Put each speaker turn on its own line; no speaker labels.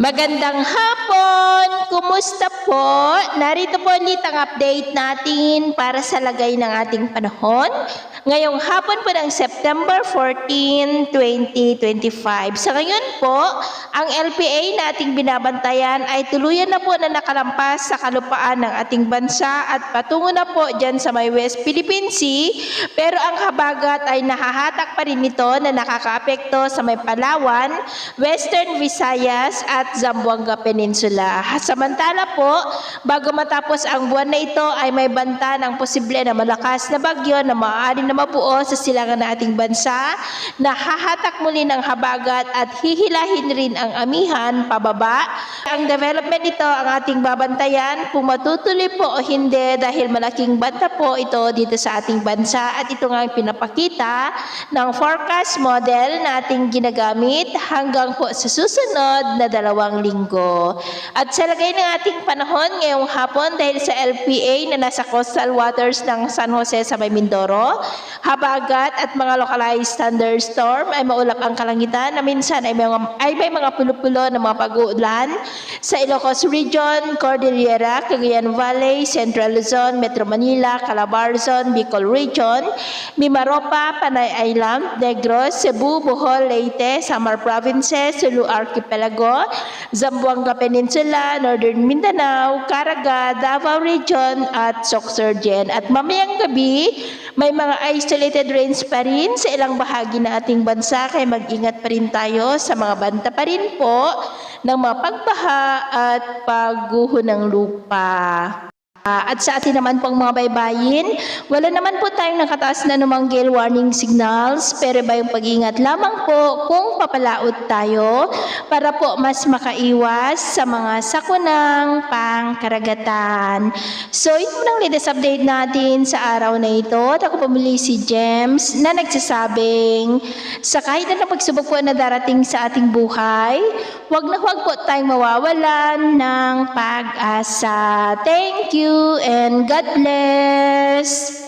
Magandang hapon! Kumusta po? Narito po ulit ang update natin para sa lagay ng ating panahon. Ngayong hapon po ng September 14, 2025. Sa ngayon po, ang LPA na ating binabantayan ay tuluyan na po na nakalampas sa kalupaan ng ating bansa at patungo na po dyan sa may West Philippine Sea. Pero ang habagat ay nahahatak pa rin ito na nakakaapekto sa may Palawan, Western Visayas at Zamboanga Peninsula. Samantala po, bago matapos ang buwan na ito ay may banta ng posible na malakas na bagyo na maaari na mabuo sa silangan ng ating bansa na hahatak muli ng habagat at hihilahin rin ang amihan pababa. Ang development nito ang ating babantayan kung matutuloy po o hindi dahil malaking banta po ito dito sa ating bansa at ito nga ang pinapakita ng forecast model na ating ginagamit hanggang po sa susunod na 2 linggo. At sa lagay ng ating panahon ngayong hapon dahil sa LPA na nasa coastal waters ng San Jose sa may Mindoro, habagat at mga localized thunderstorm ay maulap ang kalangitan na minsan ay may mga pulo-pulo na mga pag-uulan sa Ilocos Region, Cordillera, Cagayan Valley, Central Luzon, Metro Manila, Calabarzon, Bicol Region, Mimaropa, Panay Island, Negros, Cebu, Bohol, Leyte, Samar Provinces, Sulu Archipelago, Zamboanga Peninsula, Northern Mindanao, Caraga, Davao Region at Sorsogon. At mamayang gabi, may mga isolated rains pa rin sa ilang bahagi ng ating bansa kaya mag-ingat pa rin tayo sa mga banta pa rin po ng mga pagbaha at pagguho ng lupa. At sa atin naman pong mga baybayin, wala naman po tayong nakataas na anumang gale warning signals, pero ba yung pag-ingat lamang po kung papalaot tayo para po mas makaiwas sa mga sakunang pangkaragatan. So ito lang latest update natin sa araw na ito. At ako pumili si James na nagsasabing sa kahit anong pagsubok po na darating sa ating buhay, huwag na huwag po tayong mawawalan ng pag-asa. Thank you and God bless.